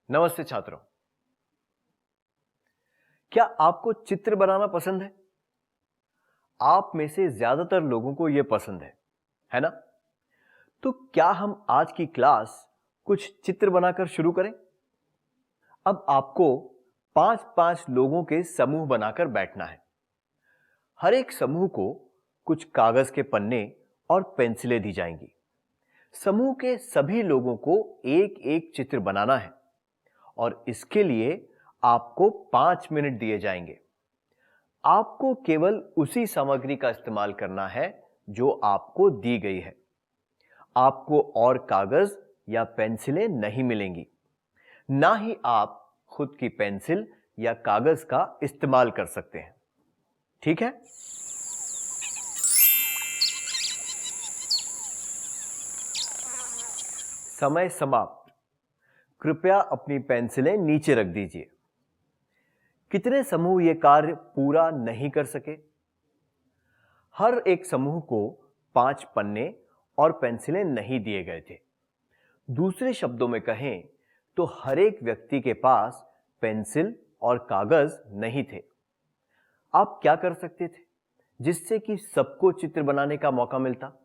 नमस्ते छात्रों। क्या आपको चित्र बनाना पसंद है? आप में से ज्यादातर लोगों को यह पसंद है ना? तो क्या हम आज की क्लास कुछ चित्र बनाकर शुरू करें? अब आपको 5-5 लोगों के समूह बनाकर बैठना है। हर एक समूह को कुछ कागज के पन्ने और पेंसिलें दी जाएंगी। समूह के सभी लोगों को एक एक चित्र बनाना है और इसके लिए आपको 5 मिनट दिए जाएंगे। आपको केवल उसी सामग्री का इस्तेमाल करना है जो आपको दी गई है। आपको और कागज या पेंसिलें नहीं मिलेंगी। ना ही आप खुद की पेंसिल या कागज का इस्तेमाल कर सकते हैं। ठीक है? समय समाप्त। कृपया अपनी पेंसिलें नीचे रख दीजिए। कितने समूह यह कार्य पूरा नहीं कर सके? हर एक समूह को 5 पन्ने और पेंसिलें नहीं दिए गए थे। दूसरे शब्दों में कहें तो हर एक व्यक्ति के पास पेंसिल और कागज नहीं थे। आप क्या कर सकते थे जिससे कि सबको चित्र बनाने का मौका मिलता?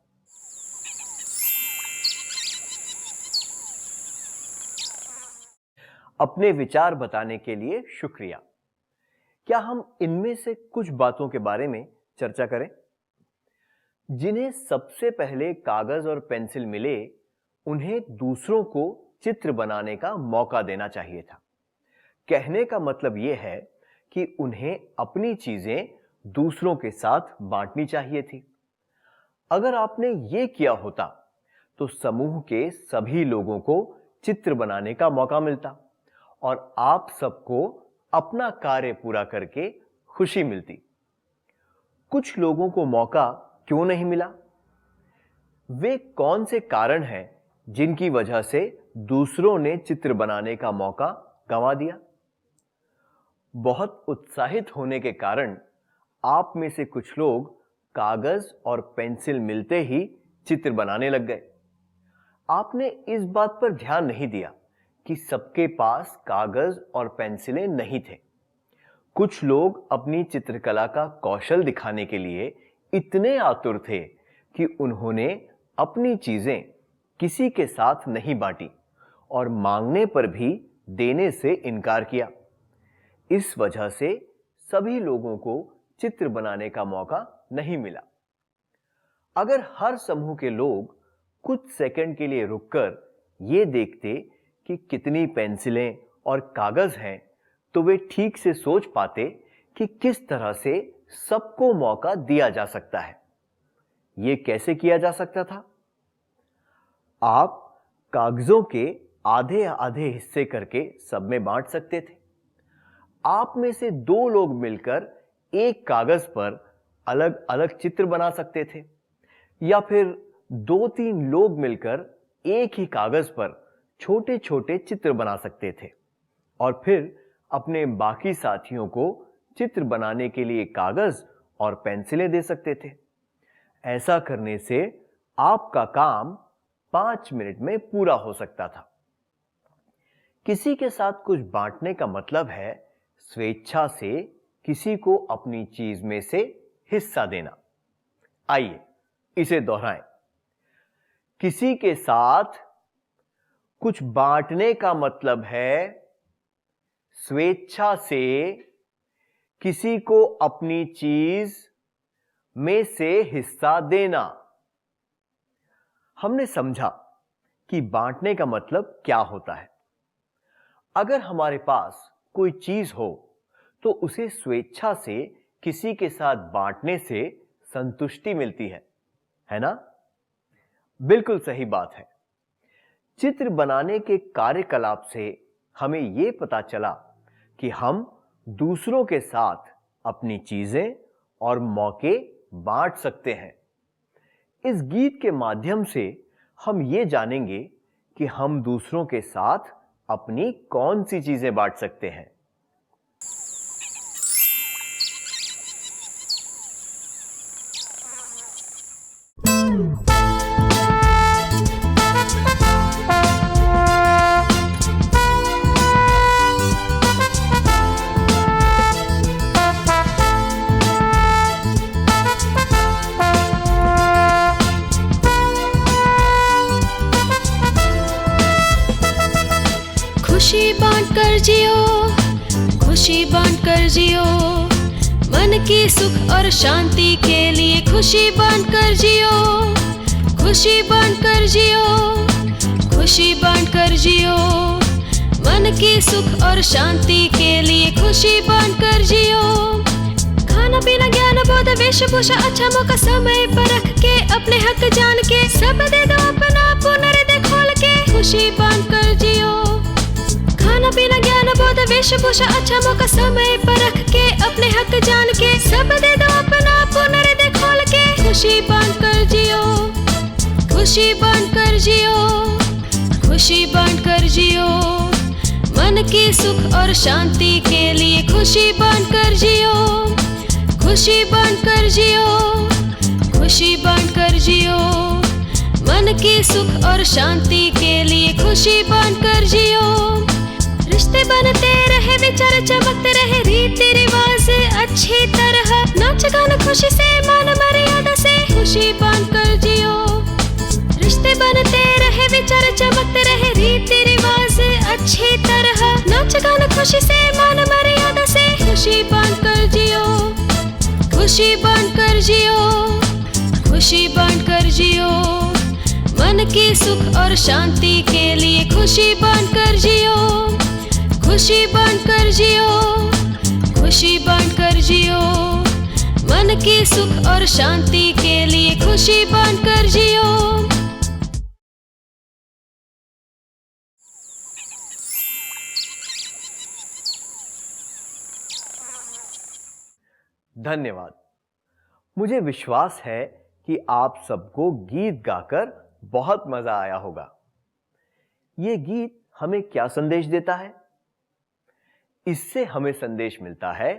अपने विचार बताने के लिए शुक्रिया। क्या हम इनमें से कुछ बातों के बारे में चर्चा करें? जिन्हें सबसे पहले कागज और पेंसिल मिले, उन्हें दूसरों को चित्र बनाने का मौका देना चाहिए था। कहने का मतलब यह है कि उन्हें अपनी चीजें दूसरों के साथ बांटनी चाहिए थी। अगर आपने यह किया होता तो समूह के सभी लोगों को चित्र बनाने का मौका मिलता और आप सबको अपना कार्य पूरा करके खुशी मिलती। कुछ लोगों को मौका क्यों नहीं मिला? वे कौन से कारण हैं जिनकी वजह से दूसरों ने चित्र बनाने का मौका गंवा दिया? बहुत उत्साहित होने के कारण आप में से कुछ लोग कागज और पेंसिल मिलते ही चित्र बनाने लग गए। आपने इस बात पर ध्यान नहीं दिया कि सबके पास कागज और पेंसिलें नहीं थे। कुछ लोग अपनी चित्रकला का कौशल दिखाने के लिए इतने आतुर थे कि उन्होंने अपनी चीजें किसी के साथ नहीं बांटी और मांगने पर भी देने से इनकार किया। इस वजह से सभी लोगों को चित्र बनाने का मौका नहीं मिला। अगर हर समूह के लोग कुछ सेकंड के लिए रुककर यह देखते कि कितनी पेंसिलें और कागज हैं, तो वे ठीक से सोच पाते कि किस तरह से सबको मौका दिया जा सकता है। यह कैसे किया जा सकता था? आप कागजों के आधे आधे हिस्से करके सब में बांट सकते थे। आप में से 2 लोग मिलकर एक कागज पर अलग अलग चित्र बना सकते थे, या फिर 2-3 लोग मिलकर एक ही कागज पर छोटे छोटे चित्र बना सकते थे और फिर अपने बाकी साथियों को चित्र बनाने के लिए कागज और पेंसिलें दे सकते थे। ऐसा करने से आपका काम 5 मिनट में पूरा हो सकता था। किसी के साथ कुछ बांटने का मतलब है स्वेच्छा से किसी को अपनी चीज में से हिस्सा देना। आइए इसे दोहराएं। किसी के साथ कुछ बांटने का मतलब है स्वेच्छा से किसी को अपनी चीज में से हिस्सा देना। हमने समझा कि बांटने का मतलब क्या होता है। अगर हमारे पास कोई चीज हो तो उसे स्वेच्छा से किसी के साथ बांटने से संतुष्टि मिलती है ना? बिल्कुल सही बात है। चित्र बनाने के कार्यकलाप से हमें यह पता चला कि हम दूसरों के साथ अपनी चीजें और मौके बांट सकते हैं। इस गीत के माध्यम से हम ये जानेंगे कि हम दूसरों के साथ अपनी कौन सी चीजें बांट सकते हैं। खुशी बांटकर जियो, मन की सुख और शांति के लिए खुशी बांटकर जियो, खुशी बांटकर जियो, खुशी बांटकर जियो, मन की सुख और शांति के लिए खुशी बांटकर जियो। खाना पीना ज्ञान बोध वेशभूषा अच्छा मौका समय पर रख के, अपने हक जान के सब दे दो अपना पुनर्दय खोल के, खुशी बांटकर जियो। खाना पीना ज्ञान बोध वेशभूषा अच्छा मौका समय पर रख के, अपने हक जान के सब दे दो अपना पुनर्दय खोल के, खुशी बांटकर जियो, खुशी बांटकर जियो, खुशी बांटकर जियो, मन की सुख और शांति के लिए खुशी बांटकर जियो, खुशी बांटकर जियो, खुशी बांटकर जियो, मन की सुख और शांति के लिए खुशी बांटकर जियो। रिश्ते बनते रहे, विचार चमकते रहे, रीति रिवाज अच्छी तरह, नाच गाना खुशी से, मान मर्यादा से, खुशी बांटकर जियो। रिश्ते बनते रहे, विचार चमकते रहे, रीति रिवाज अच्छी तरह, नाच गाना खुशी से, मान मर्यादा से, खुशी बांटकर जियो, खुशी बांटकर जियो, खुशी बांटकर जियो, मन की सुख और शांति के लिए खुशी बांटकर जियो, खुशी बांटकर जियो, खुशी बांटकर जियो, मन की सुख और शांति के लिए खुशी बांटकर जियो। धन्यवाद। मुझे विश्वास है कि आप सबको गीत गाकर बहुत मजा आया होगा। ये गीत हमें क्या संदेश देता है? इससे हमें संदेश मिलता है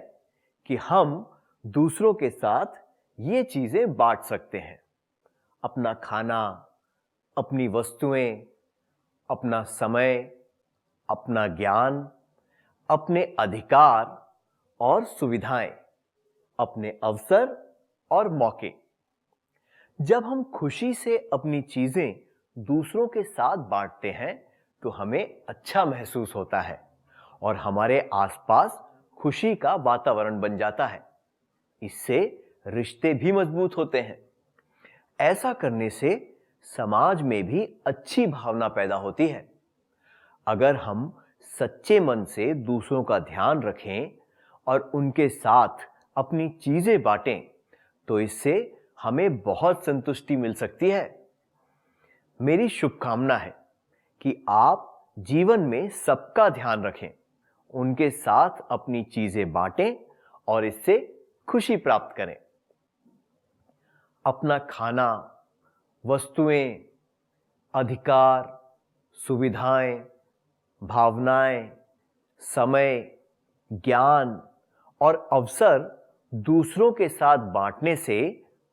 कि हम दूसरों के साथ ये चीजें बांट सकते हैं। अपना खाना, अपनी वस्तुएं, अपना समय, अपना ज्ञान, अपने अधिकार और सुविधाएं, अपने अवसर और मौके। जब हम खुशी से अपनी चीजें दूसरों के साथ बांटते हैं तो हमें अच्छा महसूस होता है और हमारे आसपास खुशी का वातावरण बन जाता है। इससे रिश्ते भी मजबूत होते हैं। ऐसा करने से समाज में भी अच्छी भावना पैदा होती है। अगर हम सच्चे मन से दूसरों का ध्यान रखें और उनके साथ अपनी चीजें बांटें तो इससे हमें बहुत संतुष्टि मिल सकती है। मेरी शुभकामना है कि आप जीवन में सबका ध्यान रखें, उनके साथ अपनी चीजें बांटें और इससे खुशी प्राप्त करें। अपना खाना, वस्तुएं, अधिकार, सुविधाएं, भावनाएं, समय, ज्ञान और अवसर दूसरों के साथ बांटने से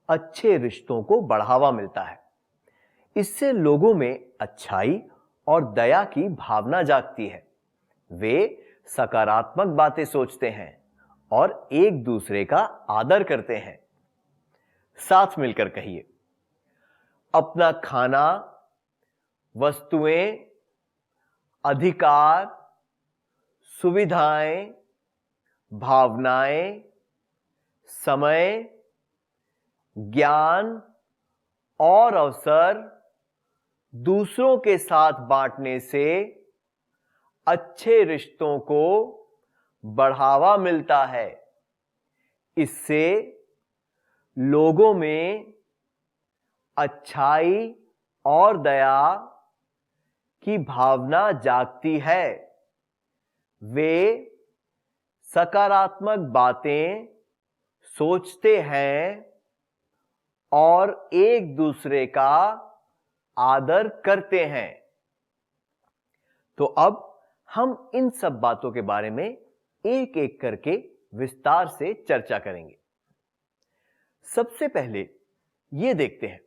अच्छे रिश्तों को बढ़ावा मिलता है। इससे लोगों में अच्छाई और दया की भावना जागती है। वे सकारात्मक बातें सोचते हैं और एक दूसरे का आदर करते हैं। साथ मिलकर कहिए, अपना खाना, वस्तुएं, अधिकार, सुविधाएं, भावनाएं, समय, ज्ञान और अवसर दूसरों के साथ बांटने से अच्छे रिश्तों को बढ़ावा मिलता है। इससे लोगों में अच्छाई और दया की भावना जागती है। वे सकारात्मक बातें सोचते हैं और एक दूसरे का आदर करते हैं। तो अब हम इन सब बातों के बारे में एक एक करके विस्तार से चर्चा करेंगे। सबसे पहले यह देखते हैं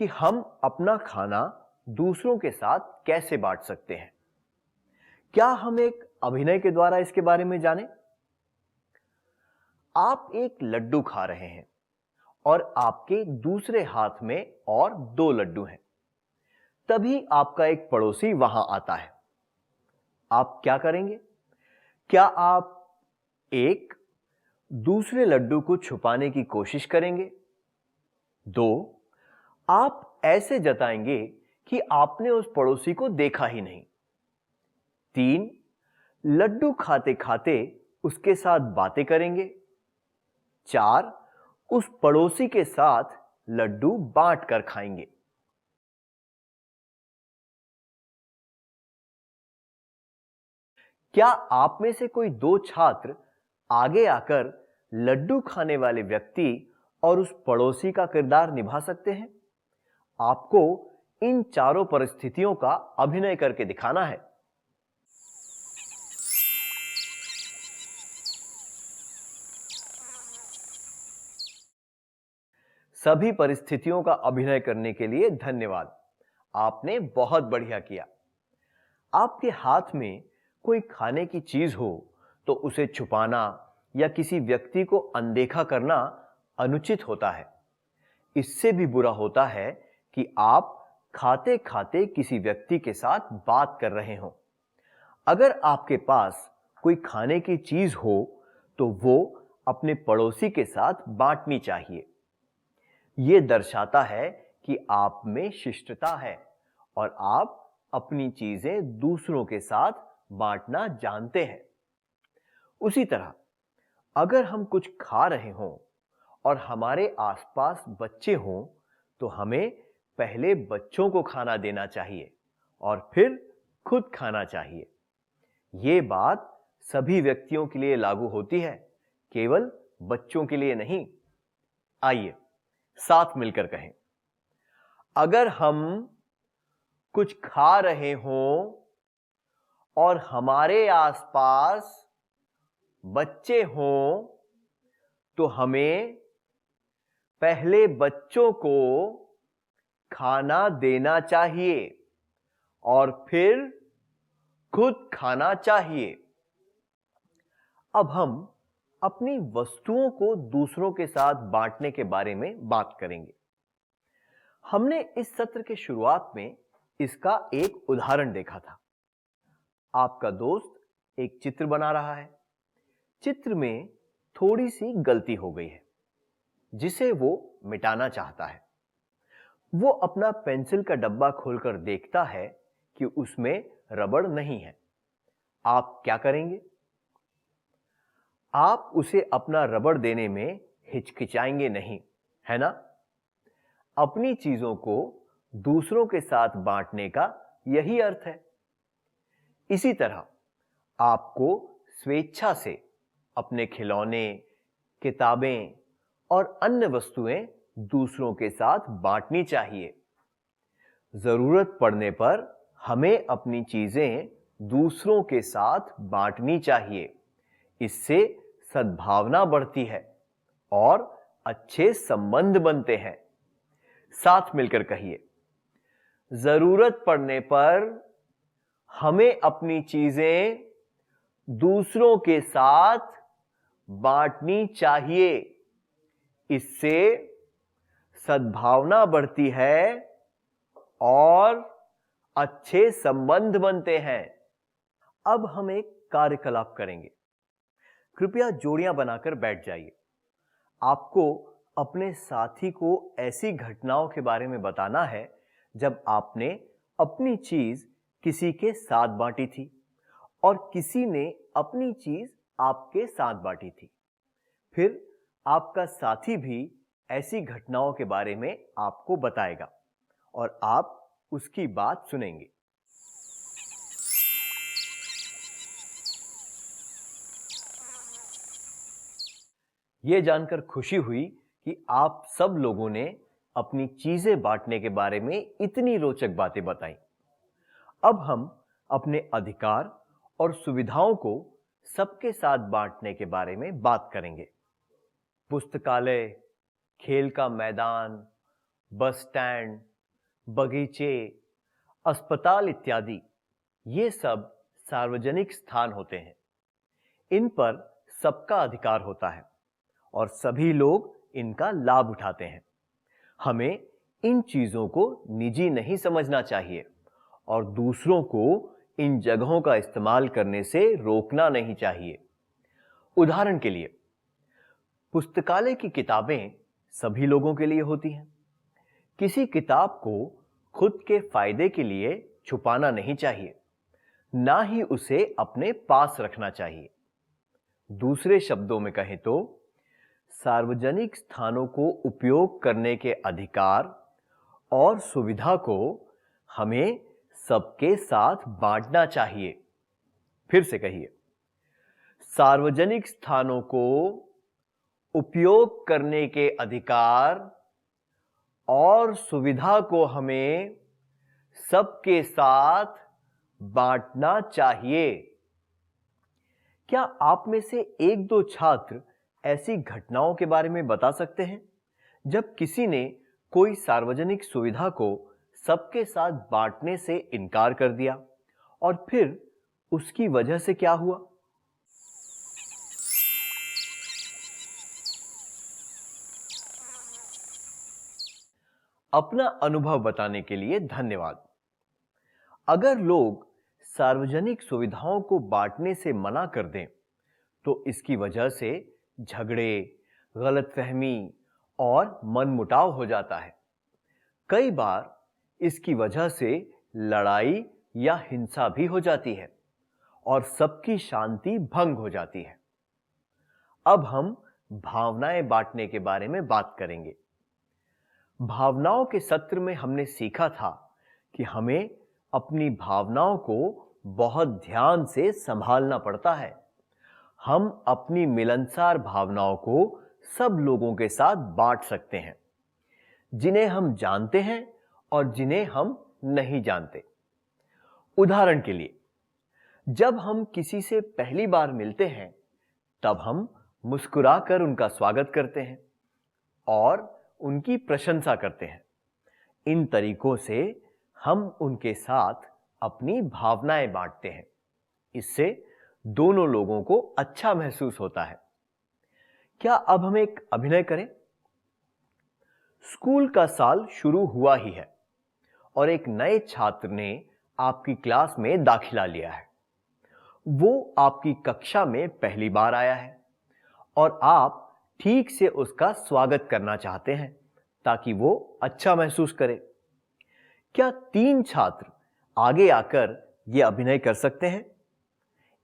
कि हम अपना खाना दूसरों के साथ कैसे बांट सकते हैं। क्या हम एक अभिनय के द्वारा इसके बारे में जानें? आप एक लड्डू खा रहे हैं और आपके दूसरे हाथ में और 2 लड्डू हैं। तभी आपका एक पड़ोसी वहां आता है। आप क्या करेंगे? क्या आप 1. दूसरे लड्डू को छुपाने की कोशिश करेंगे। 2. आप ऐसे जताएंगे कि आपने उस पड़ोसी को देखा ही नहीं। 3. लड्डू खाते खाते उसके साथ बातें करेंगे। 4. उस पड़ोसी के साथ लड्डू बांट कर खाएंगे। क्या आप में से कोई 2 छात्र आगे आकर लड्डू खाने वाले व्यक्ति और उस पड़ोसी का किरदार निभा सकते हैं? आपको इन चारों परिस्थितियों का अभिनय करके दिखाना है। सभी परिस्थितियों का अभिनय करने के लिए धन्यवाद। आपने बहुत बढ़िया किया। आपके हाथ में कोई खाने की चीज हो तो उसे छुपाना या किसी व्यक्ति को अनदेखा करना अनुचित होता है। इससे भी बुरा होता है कि आप खाते खाते किसी व्यक्ति के साथ बात कर रहे हो। अगर आपके पास कोई खाने की चीज हो तो वो अपने पड़ोसी के साथ बांटनी चाहिए। यह दर्शाता है कि आप में शिष्टता है और आप अपनी चीजें दूसरों के साथ बांटना जानते हैं। उसी तरह अगर हम कुछ खा रहे हों और हमारे आसपास बच्चे हों तो हमें पहले बच्चों को खाना देना चाहिए और फिर खुद खाना चाहिए। यह बात सभी व्यक्तियों के लिए लागू होती है, केवल बच्चों के लिए नहीं। आइए साथ मिलकर कहें, अगर हम कुछ खा रहे हों और हमारे आसपास बच्चे हों तो हमें पहले बच्चों को खाना देना चाहिए और फिर खुद खाना चाहिए। अब हम अपनी वस्तुओं को दूसरों के साथ बांटने के बारे में बात करेंगे। हमने इस सत्र के शुरुआत में इसका एक उदाहरण देखा था। आपका दोस्त एक चित्र बना रहा है। चित्र में थोड़ी सी गलती हो गई है जिसे वो मिटाना चाहता है। वो अपना पेंसिल का डब्बा खोलकर देखता है कि उसमें रबड़ नहीं है। आप क्या करेंगे? आप उसे अपना रबड़ देने में हिचकिचाएंगे नहीं, है ना? अपनी चीजों को दूसरों के साथ बांटने का यही अर्थ है। इसी तरह आपको स्वेच्छा से अपने खिलौने, किताबें और अन्य वस्तुएं दूसरों के साथ बांटनी चाहिए। जरूरत पड़ने पर हमें अपनी चीजें दूसरों के साथ बांटनी चाहिए। इससे सद्भावना बढ़ती है और अच्छे संबंध बनते हैं। साथ मिलकर कहिए, जरूरत पड़ने पर हमें अपनी चीजें दूसरों के साथ बांटनी चाहिए। इससे सद्भावना बढ़ती है और अच्छे संबंध बनते हैं। अब हम एक कार्यकलाप करेंगे। कृपया जोड़ियां बनाकर बैठ जाइए। आपको अपने साथी को ऐसी घटनाओं के बारे में बताना है जब आपने अपनी चीज किसी के साथ बांटी थी और किसी ने अपनी चीज आपके साथ बांटी थी। फिर आपका साथी भी ऐसी घटनाओं के बारे में आपको बताएगा और आप उसकी बात सुनेंगे। यह जानकर खुशी हुई कि आप सब लोगों ने अपनी चीजें बांटने के बारे में इतनी रोचक बातें बताई। अब हम अपने अधिकार और सुविधाओं को सबके साथ बांटने के बारे में बात करेंगे। पुस्तकालय, खेल का मैदान, बस स्टैंड, बगीचे, अस्पताल इत्यादि ये सब सार्वजनिक स्थान होते हैं। इन पर सबका अधिकार होता है और सभी लोग इनका लाभ उठाते हैं। हमें इन चीजों को निजी नहीं समझना चाहिए और दूसरों को इन जगहों का इस्तेमाल करने से रोकना नहीं चाहिए। उदाहरण के लिए, पुस्तकालय की किताबें सभी लोगों के लिए होती हैं। किसी किताब को खुद के फायदे के लिए छुपाना नहीं चाहिए, ना ही उसे अपने पास रखना चाहिए। दूसरे शब्दों में कहें तो सार्वजनिक स्थानों को उपयोग करने के अधिकार और सुविधा को हमें सबके साथ बांटना चाहिए। फिर से कहिए, सार्वजनिक स्थानों को उपयोग करने के अधिकार और सुविधा को हमें सबके साथ बांटना चाहिए। क्या आप में से एक दो छात्र ऐसी घटनाओं के बारे में बता सकते हैं जब किसी ने कोई सार्वजनिक सुविधा को सबके साथ बांटने से इनकार कर दिया और फिर उसकी वजह से क्या हुआ? अपना अनुभव बताने के लिए धन्यवाद। अगर लोग सार्वजनिक सुविधाओं को बांटने से मना कर दें तो इसकी वजह से झगड़े, गलतफहमी और मनमुटाव हो जाता है। कई बार इसकी वजह से लड़ाई या हिंसा भी हो जाती है और सबकी शांति भंग हो जाती है। अब हम भावनाएं बांटने के बारे में बात करेंगे। भावनाओं के सत्र में हमने सीखा था कि हमें अपनी भावनाओं को बहुत ध्यान से संभालना पड़ता है। हम अपनी मिलनसार भावनाओं को सब लोगों के साथ बांट सकते हैं, जिन्हें हम जानते हैं और जिन्हें हम नहीं जानते। उदाहरण के लिए, जब हम किसी से पहली बार मिलते हैं तब हम मुस्कुराकर उनका स्वागत करते हैं और उनकी प्रशंसा करते हैं। इन तरीकों से हम उनके साथ अपनी भावनाएं बांटते हैं। इससे दोनों लोगों को अच्छा महसूस होता है। क्या अब हम एक अभिनय करें? स्कूल का साल शुरू हुआ ही है और एक नए छात्र ने आपकी क्लास में दाखिला लिया है। वो आपकी कक्षा में पहली बार आया है और आप ठीक से उसका स्वागत करना चाहते हैं ताकि वो अच्छा महसूस करे। क्या 3 छात्र आगे आकर यह अभिनय कर सकते हैं?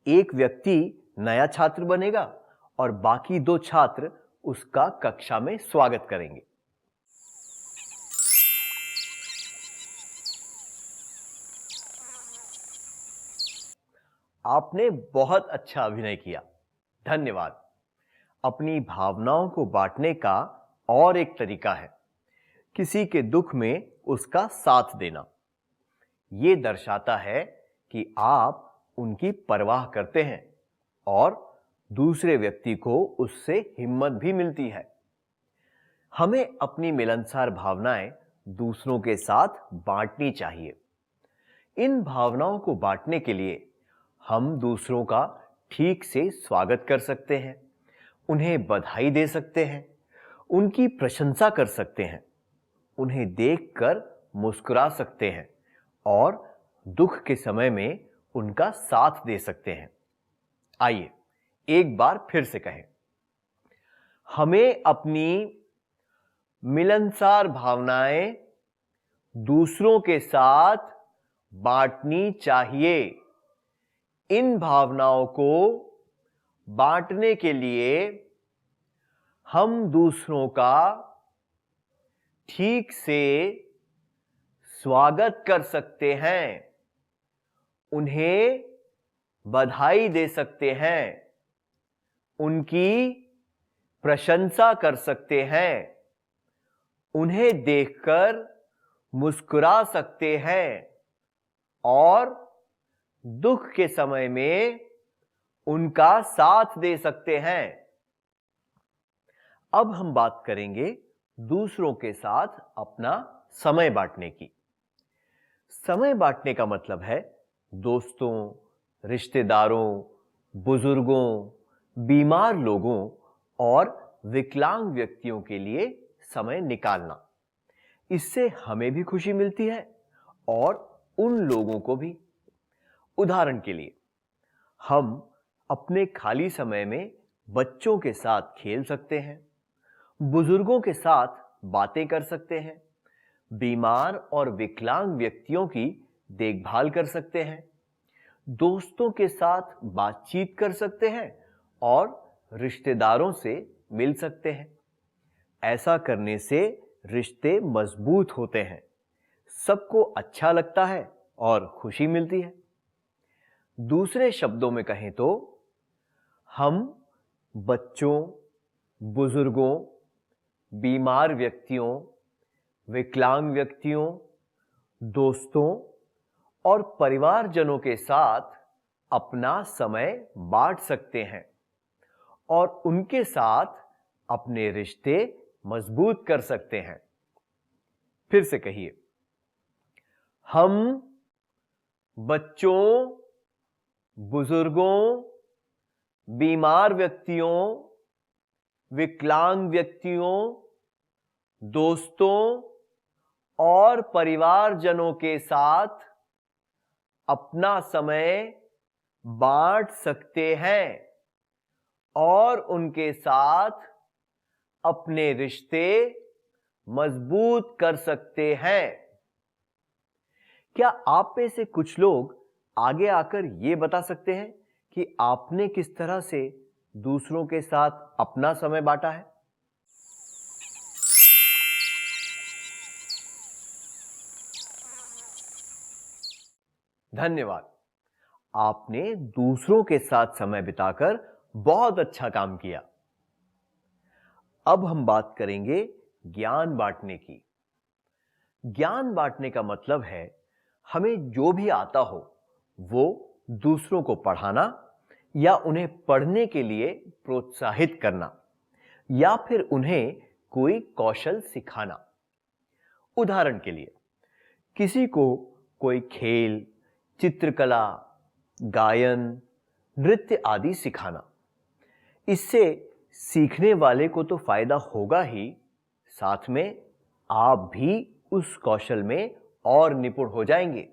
एक व्यक्ति नया छात्र बनेगा और बाकी 2 छात्र उसका कक्षा में स्वागत करेंगे। आपने बहुत अच्छा अभिनय किया, धन्यवाद। अपनी भावनाओं को बांटने का और एक तरीका है किसी के दुख में उसका साथ देना। यह दर्शाता है कि आप उनकी परवाह करते हैं और दूसरे व्यक्ति को उससे हिम्मत भी मिलती है। हमें अपनी मिलनसार भावनाएं दूसरों के साथ बांटनी चाहिए। इन भावनाओं को बांटने के लिए हम दूसरों का ठीक से स्वागत कर सकते हैं, उन्हें बधाई दे सकते हैं, उनकी प्रशंसा कर सकते हैं, उन्हें देखकर मुस्कुरा सकते हैं और दुख के समय में उनका साथ दे सकते हैं। आइए एक बार फिर से कहें, हमें अपनी मिलनसार भावनाएं दूसरों के साथ बांटनी चाहिए। इन भावनाओं को बांटने के लिए हम दूसरों का ठीक से स्वागत कर सकते हैं, उन्हें बधाई दे सकते हैं, उनकी प्रशंसा कर सकते हैं, उन्हें देखकर मुस्कुरा सकते हैं और दुख के समय में उनका साथ दे सकते हैं। अब हम बात करेंगे दूसरों के साथ अपना समय बांटने की। समय बांटने का मतलब है दोस्तों, रिश्तेदारों, बुजुर्गों, बीमार लोगों और विकलांग व्यक्तियों के लिए समय निकालना। इससे हमें भी खुशी मिलती है और उन लोगों को भी। उदाहरण के लिए, हम अपने खाली समय में बच्चों के साथ खेल सकते हैं, बुजुर्गों के साथ बातें कर सकते हैं, बीमार और विकलांग व्यक्तियों की देखभाल कर सकते हैं, दोस्तों के साथ बातचीत कर सकते हैं और रिश्तेदारों से मिल सकते हैं। ऐसा करने से रिश्ते मजबूत होते हैं, सबको अच्छा लगता है और खुशी मिलती है। दूसरे शब्दों में कहें तो हम बच्चों, बुजुर्गों, बीमार व्यक्तियों, विकलांग व्यक्तियों, दोस्तों और परिवारजनों के साथ अपना समय बांट सकते हैं और उनके साथ अपने रिश्ते मजबूत कर सकते हैं। फिर से कहिए, हम बच्चों, बुजुर्गों, बीमार व्यक्तियों, विकलांग व्यक्तियों, दोस्तों और परिवारजनों के साथ अपना समय बांट सकते हैं और उनके साथ अपने रिश्ते मजबूत कर सकते हैं। क्या आप में से कुछ लोग आगे आकर यह बता सकते हैं कि आपने किस तरह से दूसरों के साथ अपना समय बांटा है? धन्यवाद। आपने दूसरों के साथ समय बिताकर बहुत अच्छा काम किया। अब हम बात करेंगे ज्ञान बांटने की। ज्ञान बांटने का मतलब है हमें जो भी आता हो वो दूसरों को पढ़ाना या उन्हें पढ़ने के लिए प्रोत्साहित करना या फिर उन्हें कोई कौशल सिखाना। उदाहरण के लिए किसी को कोई खेल, चित्रकला, गायन, नृत्य आदि सिखाना। इससे सीखने वाले को तो फायदा होगा ही, साथ में आप भी उस कौशल में और निपुण हो जाएंगे।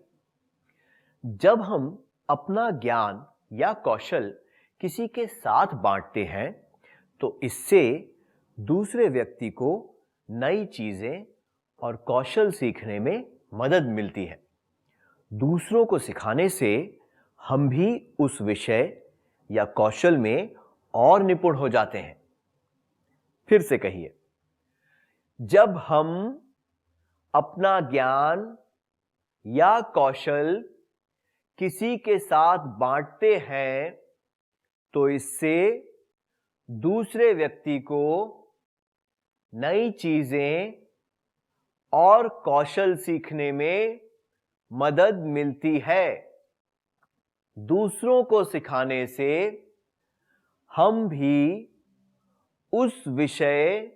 जब हम अपना ज्ञान या कौशल किसी के साथ बांटते हैं तो इससे दूसरे व्यक्ति को नई चीजें और कौशल सीखने में मदद मिलती है। दूसरों को सिखाने से हम भी उस विषय या कौशल में और निपुण हो जाते हैं। फिर से कहिए, जब हम अपना ज्ञान या कौशल किसी के साथ बांटते हैं तो इससे दूसरे व्यक्ति को नई चीजें और कौशल सीखने में मदद मिलती है। दूसरों को सिखाने से हम भी उस विषय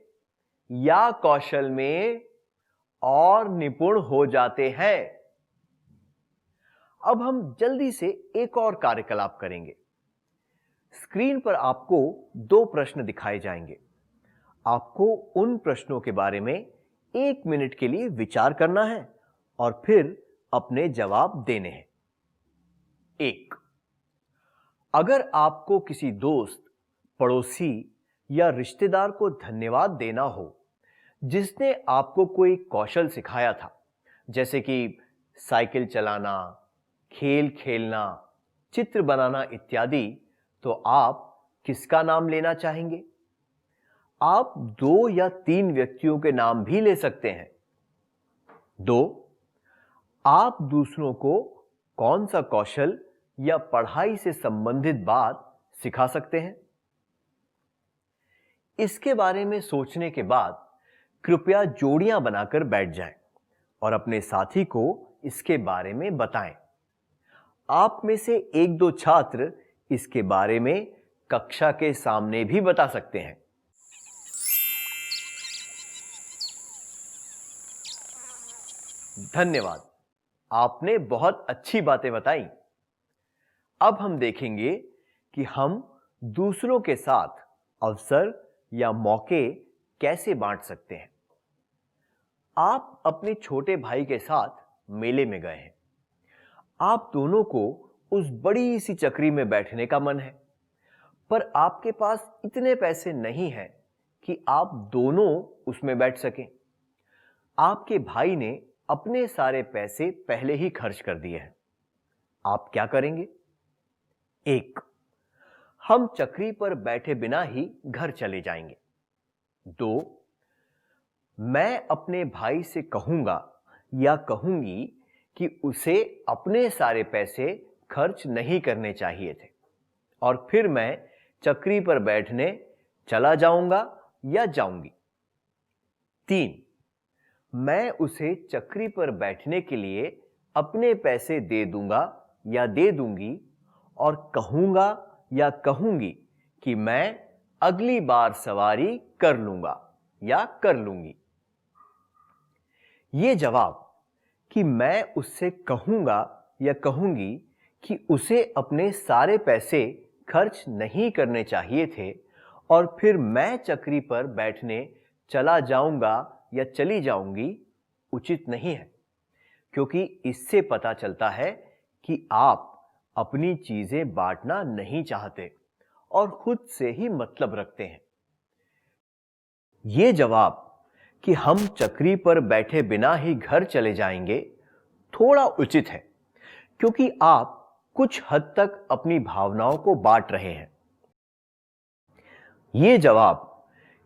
या कौशल में और निपुण हो जाते हैं। अब हम जल्दी से एक और कार्यकलाप करेंगे। स्क्रीन पर आपको 2 प्रश्न दिखाए जाएंगे। आपको उन प्रश्नों के बारे में 1 मिनट के लिए विचार करना है और फिर अपने जवाब देने हैं। 1, अगर आपको किसी दोस्त, पड़ोसी या रिश्तेदार को धन्यवाद देना हो जिसने आपको कोई कौशल सिखाया था, जैसे कि साइकिल चलाना, खेल खेलना, चित्र बनाना इत्यादि, तो आप किसका नाम लेना चाहेंगे? आप 2 या 3 व्यक्तियों के नाम भी ले सकते हैं। 2, आप दूसरों को कौन सा कौशल या पढ़ाई से संबंधित बात सिखा सकते हैं? इसके बारे में सोचने के बाद कृपया जोड़ियां बनाकर बैठ जाएं और अपने साथी को इसके बारे में बताएं। आप में से 1-2 छात्र इसके बारे में कक्षा के सामने भी बता सकते हैं। धन्यवाद, आपने बहुत अच्छी बातें बताई। अब हम देखेंगे कि हम दूसरों के साथ अवसर या मौके कैसे बांट सकते हैं। आप अपने छोटे भाई के साथ मेले में गए हैं। आप दोनों को उस बड़ी सी चक्री में बैठने का मन है, पर आपके पास इतने पैसे नहीं हैं कि आप दोनों उसमें बैठ सकें। आपके भाई ने अपने सारे पैसे पहले ही खर्च कर दिए हैं। आप क्या करेंगे? 1, हम चक्री पर बैठे बिना ही घर चले जाएंगे। 2, मैं अपने भाई से कहूंगा या कहूंगी कि उसे अपने सारे पैसे खर्च नहीं करने चाहिए थे और फिर मैं चक्री पर बैठने चला जाऊंगा या जाऊंगी। 3, मैं उसे चक्री पर बैठने के लिए अपने पैसे दे दूंगा या दे दूंगी और कहूंगा या कहूंगी कि मैं अगली बार सवारी कर लूंगा या कर लूंगी। ये जवाब कि मैं उससे कहूंगा या कहूंगी कि उसे अपने सारे पैसे खर्च नहीं करने चाहिए थे और फिर मैं चक्री पर बैठने चला जाऊंगा या चली जाऊंगी उचित नहीं है, क्योंकि इससे पता चलता है कि आप अपनी चीजें बांटना नहीं चाहते और खुद से ही मतलब रखते हैं। यह जवाब कि हम चक्री पर बैठे बिना ही घर चले जाएंगे थोड़ा उचित है, क्योंकि आप कुछ हद तक अपनी भावनाओं को बांट रहे हैं। यह जवाब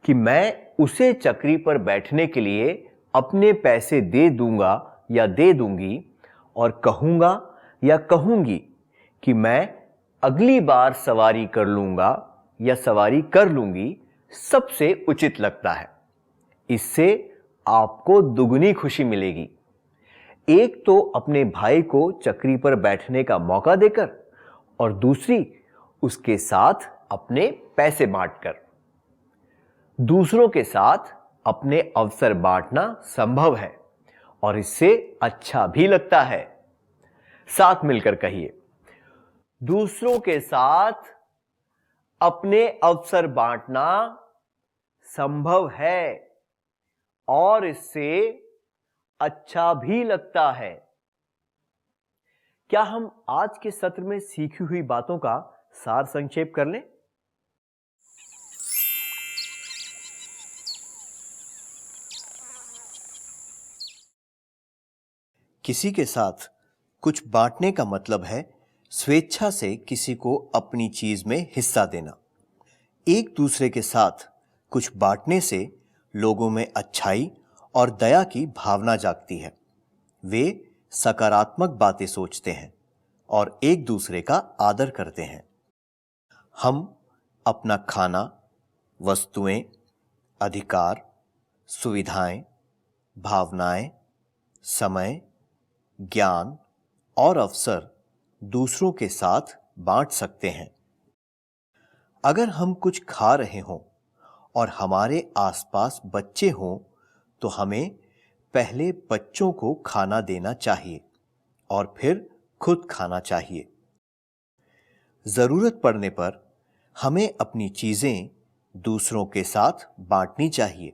कि मैं उसे चक्री पर बैठने के लिए अपने पैसे दे दूंगा या दे दूंगी और कहूंगा या कहूंगी कि मैं अगली बार सवारी कर लूंगा या सवारी कर लूंगी सबसे उचित लगता है। इससे आपको दुगनी खुशी मिलेगी। एक तो अपने भाई को चक्री पर बैठने का मौका देकर और दूसरी उसके साथ अपने पैसे बांटकर। दूसरों के साथ अपने अवसर बांटना संभव है और इससे अच्छा भी लगता है। साथ मिलकर कहिए, दूसरों के साथ अपने अवसर बांटना संभव है और इससे अच्छा भी लगता है। क्या हम आज के सत्र में सीखी हुई बातों का सार संक्षेप कर लें? किसी के साथ कुछ बांटने का मतलब है स्वेच्छा से किसी को अपनी चीज में हिस्सा देना। एक दूसरे के साथ कुछ बांटने से लोगों में अच्छाई और दया की भावना जागती है। वे सकारात्मक बातें सोचते हैं और एक दूसरे का आदर करते हैं। हम अपना खाना, वस्तुएं, अधिकार, सुविधाएं, भावनाएं, समय, ज्ञान और अवसर दूसरों के साथ बांट सकते हैं। अगर हम कुछ खा रहे हों और हमारे आसपास बच्चे हों तो हमें पहले बच्चों को खाना देना चाहिए और फिर खुद खाना चाहिए। जरूरत पड़ने पर हमें अपनी चीजें दूसरों के साथ बांटनी चाहिए।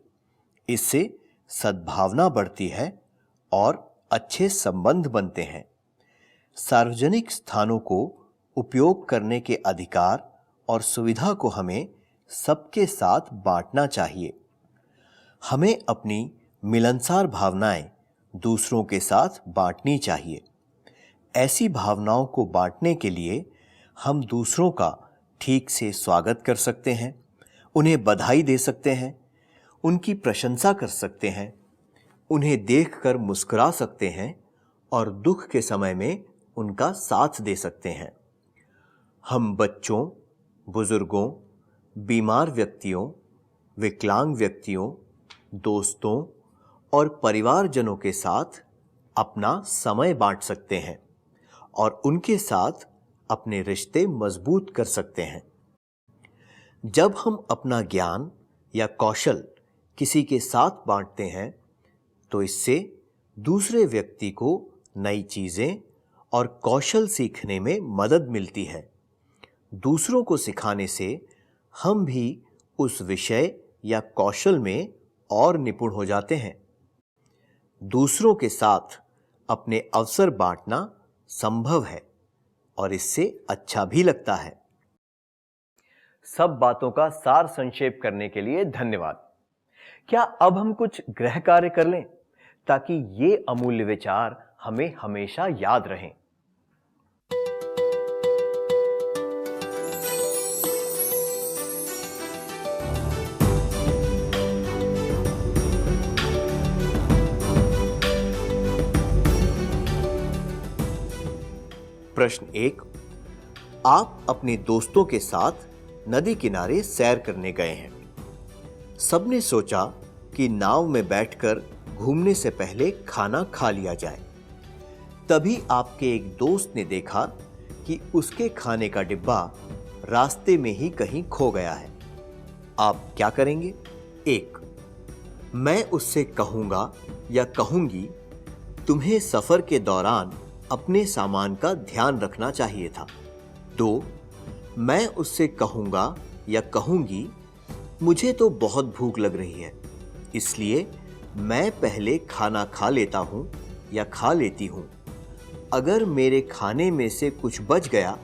इससे सद्भावना बढ़ती है और अच्छे संबंध बनते हैं। सार्वजनिक स्थानों को उपयोग करने के अधिकार और सुविधा को हमें सबके साथ बांटना चाहिए। हमें अपनी मिलनसार भावनाएं दूसरों के साथ बांटनी चाहिए। ऐसी भावनाओं को बांटने के लिए हम दूसरों का ठीक से स्वागत कर सकते हैं, उन्हें बधाई दे सकते हैं, उनकी प्रशंसा कर सकते हैं, उन्हें देखकर मुस्कुरा सकते हैं और दुख के समय में उनका साथ दे सकते हैं। हम बच्चों, बुजुर्गों, बीमार व्यक्तियों, विकलांग व्यक्तियों, दोस्तों और परिवारजनों के साथ अपना समय बांट सकते हैं और उनके साथ अपने रिश्ते मजबूत कर सकते हैं। जब हम अपना ज्ञान या कौशल किसी के साथ बांटते हैं तो इससे दूसरे व्यक्ति को नई चीजें और कौशल सीखने में मदद मिलती है। दूसरों को सिखाने से हम भी उस विषय या कौशल में और निपुण हो जाते हैं। दूसरों के साथ अपने अवसर बांटना संभव है और इससे अच्छा भी लगता है। सब बातों का सार संक्षेप करने के लिए धन्यवाद। क्या अब हम कुछ गृह कार्य कर लें ताकि ये अमूल्य विचार हमें हमेशा याद रहें। प्रश्न 1। आप अपने दोस्तों के साथ नदी किनारे सैर करने गए हैं। सबने सोचा कि नाव में बैठकर घूमने से पहले खाना खा लिया जाए। तभी आपके एक दोस्त ने देखा कि उसके खाने का डिब्बा रास्ते में ही कहीं खो गया है। आप क्या करेंगे? 1। मैं उससे कहूंगा या कहूंगी, तुम्हें सफर के दौरान अपने सामान का ध्यान रखना चाहिए था। 2। मैं उससे कहूंगा या कहूंगी, मुझे तो बहुत भूख लग रही है, इसलिए मैं पहले खाना खा लेता हूं या खा लेती हूं। अगर मेरे खाने में से कुछ बच गया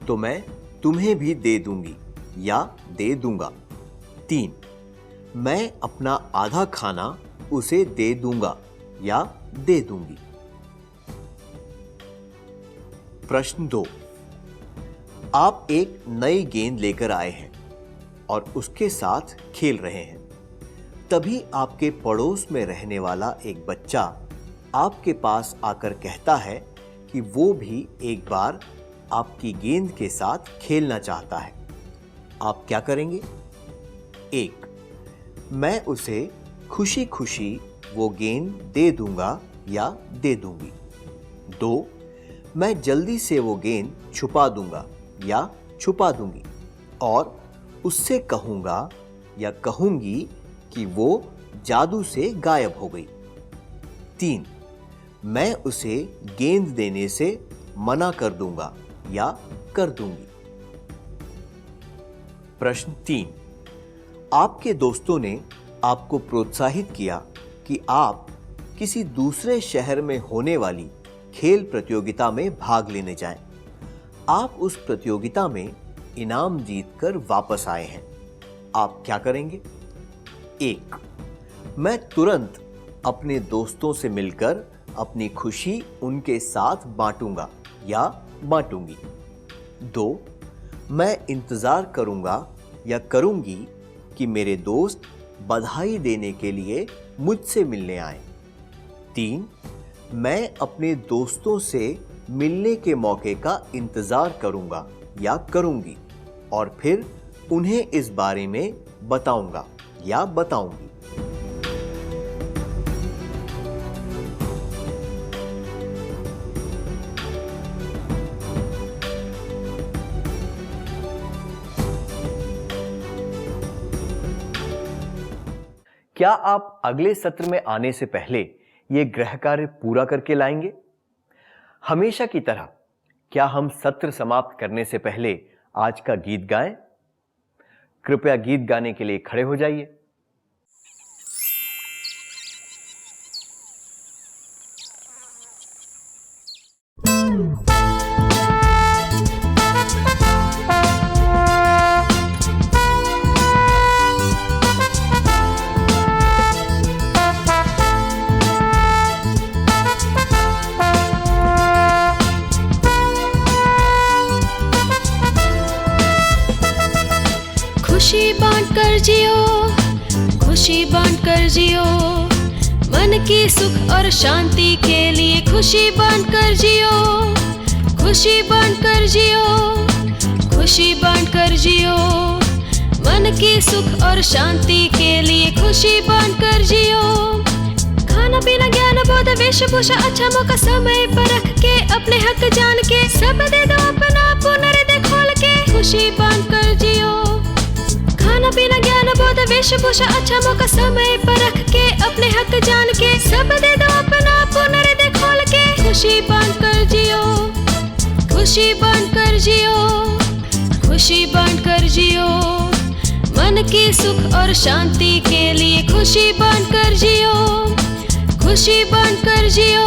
तो मैं तुम्हें भी दे दूंगी या दे दूंगा। 3। मैं अपना आधा खाना उसे दे दूंगा या दे दूंगी। प्रश्न 2। आप एक नई गेंद लेकर आए हैं और उसके साथ खेल रहे हैं। तभी आपके पड़ोस में रहने वाला एक बच्चा आपके पास आकर कहता है कि वो भी एक बार आपकी गेंद के साथ खेलना चाहता है। आप क्या करेंगे? 1। मैं उसे खुशी खुशी वो गेंद दे दूंगा या दे दूंगी। 2। मैं जल्दी से वो गेंद छुपा दूंगा या छुपा दूंगी और उससे कहूंगा या कहूंगी कि वो जादू से गायब हो गई। 3। मैं उसे गेंद देने से मना कर दूंगा या कर दूंगी। प्रश्न 3। आपके दोस्तों ने आपको प्रोत्साहित किया कि आप किसी दूसरे शहर में होने वाली खेल प्रतियोगिता में भाग लेने जाएं। आप उस प्रतियोगिता में इनाम जीतकर वापस आए हैं। आप क्या करेंगे? 1। मैं तुरंत अपने दोस्तों से मिलकर अपनी खुशी उनके साथ बांटूंगा या बांटूंगी। 2। मैं इंतजार करूंगा या करूंगी कि मेरे दोस्त बधाई देने के लिए मुझसे मिलने आए। 3। मैं अपने दोस्तों से मिलने के मौके का इंतजार करूंगा या करूंगी और फिर उन्हें इस बारे में बताऊंगा या बताऊंगी। क्या आप अगले सत्र में आने से पहले ये गृह कार्य पूरा करके लाएंगे? हमेशा की तरह क्या हम सत्र समाप्त करने से पहले आज का गीत गाएं? कृपया गीत गाने के लिए खड़े हो जाइए। खुशी बांट कर जियो, खुशी बांट कर जियो, मन की सुख और शांति के लिए खुशी बांट कर जियो, खुशी बांट कर जियो, खुशी बांट कर जियो, मन की सुख और शांति के लिए खुशी बांट कर जियो। खाना पीना ज्ञान बोध वेशभूषा अच्छा मौका समय पर रख के अपने हक जान के सब दे दो अपना पुनर्दय खोल के खुशी बांट कर जियो। खाना पीना ज्ञान बोध वेशभूषा अच्छा मौका समय पर रख के अपने हक जान के सब दे दो अपना पुनर्दय खोल के खुशी बांट कर जियो, खुशी बांट कर जियो, खुशी बांट कर जियो, मन की सुख और शांति के लिए खुशी बांट कर जियो, खुशी बांट कर जियो,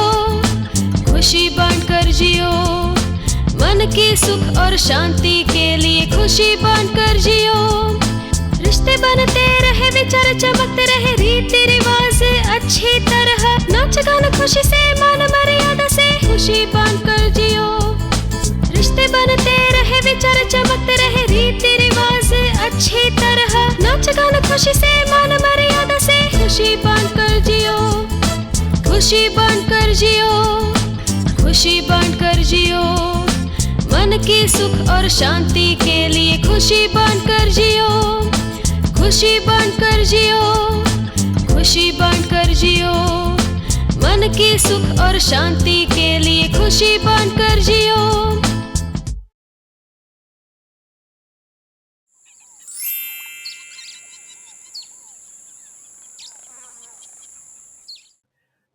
खुशी बांट कर जियो, मन मन के सुख और शांति के लिए खुशी बांटकर जियो। रिश्ते बनते रहे, विचार चमकते रहे, रीति रिवाज अच्छी तरह, नाच गाना खुशी से, मान मर्यादा से खुशी बांटकर जियो। रिश्ते बनते रहे, विचार चमकते रहे, रीति रिवाज अच्छी तरह, नाच गाना खुशी से, मान मर्यादा से खुशी बांटकर जियो। खुशी बांटकर जियो, खुशी बांटकर जियो। मन के सुख और शांति के लिए खुशी बांटकर जियो। खुशी बांटकर जियो, खुशी बांटकर जियो। मन के सुख और शांति के लिए खुशी बांटकर जियो।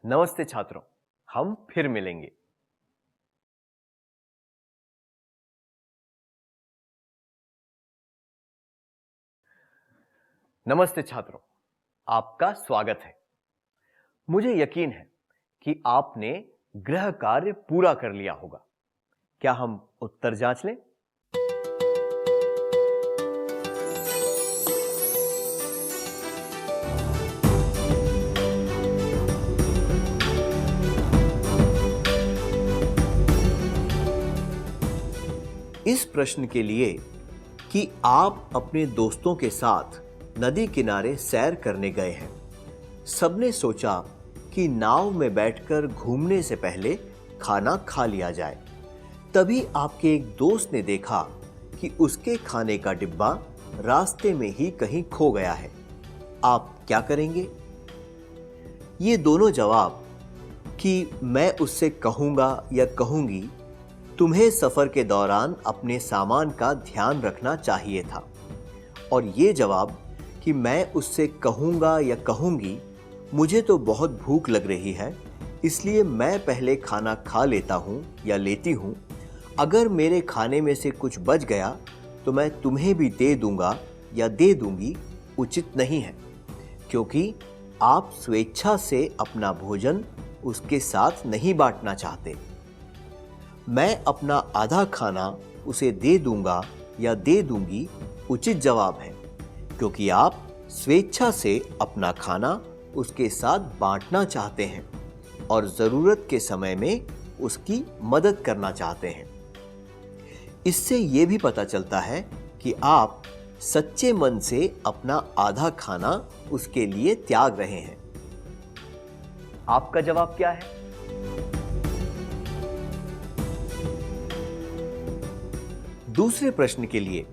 नमस्ते छात्रों, हम फिर मिलेंगे। नमस्ते छात्रों, आपका स्वागत है। मुझे यकीन है कि आपने गृह कार्य पूरा कर लिया होगा। क्या हम उत्तर जांच लें? इस प्रश्न के लिए कि आप अपने दोस्तों के साथ नदी किनारे सैर करने गए हैं, सबने सोचा कि नाव में बैठकर घूमने से पहले खाना खा लिया जाए। तभी आपके एक दोस्त ने देखा कि उसके खाने का डिब्बा रास्ते में ही कहीं खो गया है। आप क्या करेंगे? ये दोनों जवाब कि मैं उससे कहूंगा या कहूंगी, तुम्हें सफर के दौरान अपने सामान का ध्यान रखना चाहिए था। और ये जवाब कि मैं उससे कहूंगा या कहूंगी, मुझे तो बहुत भूख लग रही है, इसलिए मैं पहले खाना खा लेता हूं या लेती हूं। अगर मेरे खाने में से कुछ बच गया तो मैं तुम्हें भी दे दूंगा या दे दूंगी, उचित नहीं है, क्योंकि आप स्वेच्छा से अपना भोजन उसके साथ नहीं बांटना चाहते। मैं अपना आधा खाना उसे दे दूंगा या दे दूंगी, उचित जवाब है, क्योंकि आप स्वेच्छा से अपना खाना उसके साथ बांटना चाहते हैं और जरूरत के समय में उसकी मदद करना चाहते हैं। इससे यह भी पता चलता है कि आप सच्चे मन से अपना आधा खाना उसके लिए त्याग रहे हैं। आपका जवाब क्या है? दूसरे प्रश्न के लिए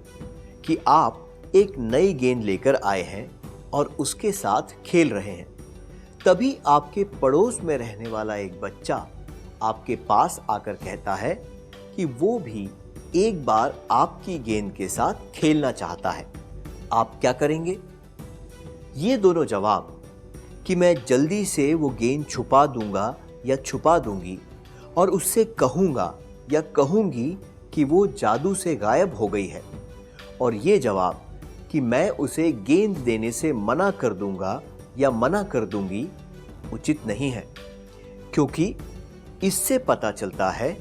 कि आप एक नई गेंद लेकर आए हैं और उसके साथ खेल रहे हैं। तभी आपके पड़ोस में रहने वाला एक बच्चा आपके पास आकर कहता है कि वो भी एक बार आपकी गेंद के साथ खेलना चाहता है। आप क्या करेंगे? ये दोनों जवाब कि मैं जल्दी से वो गेंद छुपा दूंगा या छुपा दूंगी और उससे कहूंगा या कहूंगी कि वो जादू से गायब हो गई है, और ये जवाब कि मैं उसे गेंद देने से मना कर दूंगा या मना कर दूंगी, उचित नहीं है, क्योंकि इससे पता चलता है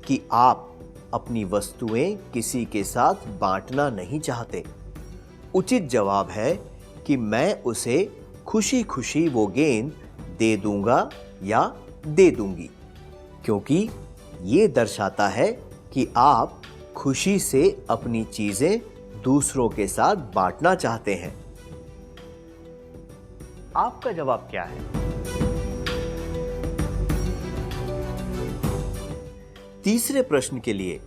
कि आप अपनी वस्तुएं किसी के साथ बांटना नहीं चाहते। उचित जवाब है कि मैं उसे खुशी खुशी वो गेंद दे दूंगा या दे दूंगी, क्योंकि ये दर्शाता है कि आप खुशी से अपनी चीजें दूसरों के साथ बांटना चाहते हैं। आपका जवाब क्या है? तीसरे प्रश्न के लिए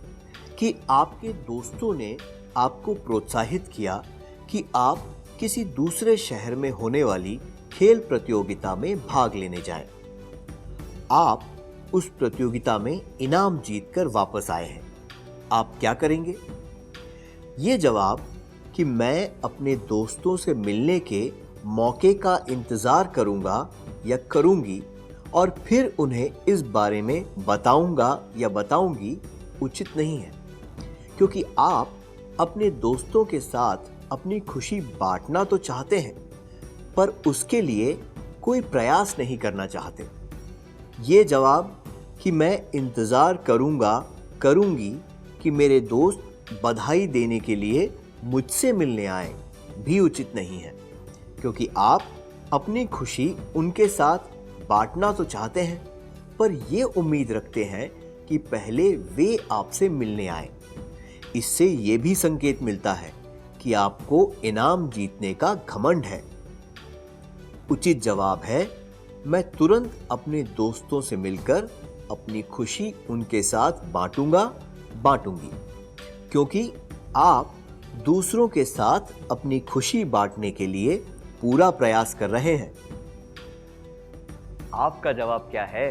कि आपके दोस्तों ने आपको प्रोत्साहित किया कि आप किसी दूसरे शहर में होने वाली खेल प्रतियोगिता में भाग लेने जाएं। आप उस प्रतियोगिता में इनाम जीतकर वापस आए हैं। आप क्या करेंगे? ये जवाब कि मैं अपने दोस्तों से मिलने के मौके का इंतजार करूंगा या करूंगी और फिर उन्हें इस बारे में बताऊंगा या बताऊंगी, उचित नहीं है, क्योंकि आप अपने दोस्तों के साथ अपनी खुशी बांटना तो चाहते हैं, पर उसके लिए कोई प्रयास नहीं करना चाहते। ये जवाब कि मैं इंतजार करूंगा करूंगी कि मेरे दोस्त बधाई देने के लिए मुझसे मिलने आए भी उचित नहीं है, क्योंकि आप अपनी खुशी उनके साथ बांटना तो चाहते हैं, पर ये उम्मीद रखते हैं कि पहले वे आपसे मिलने आए। इससे ये भी संकेत मिलता है कि आपको इनाम जीतने का घमंड है। उचित जवाब है, मैं तुरंत अपने दोस्तों से मिलकर अपनी खुशी उनके साथ बांटूंगी, क्योंकि आप दूसरों के साथ अपनी खुशी बांटने के लिए पूरा प्रयास कर रहे हैं। आपका जवाब क्या है?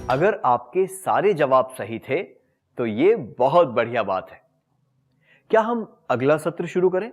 अगर आपके सारे जवाब सही थे तो ये बहुत बढ़िया बात है। क्या हम अगला सत्र शुरू करें?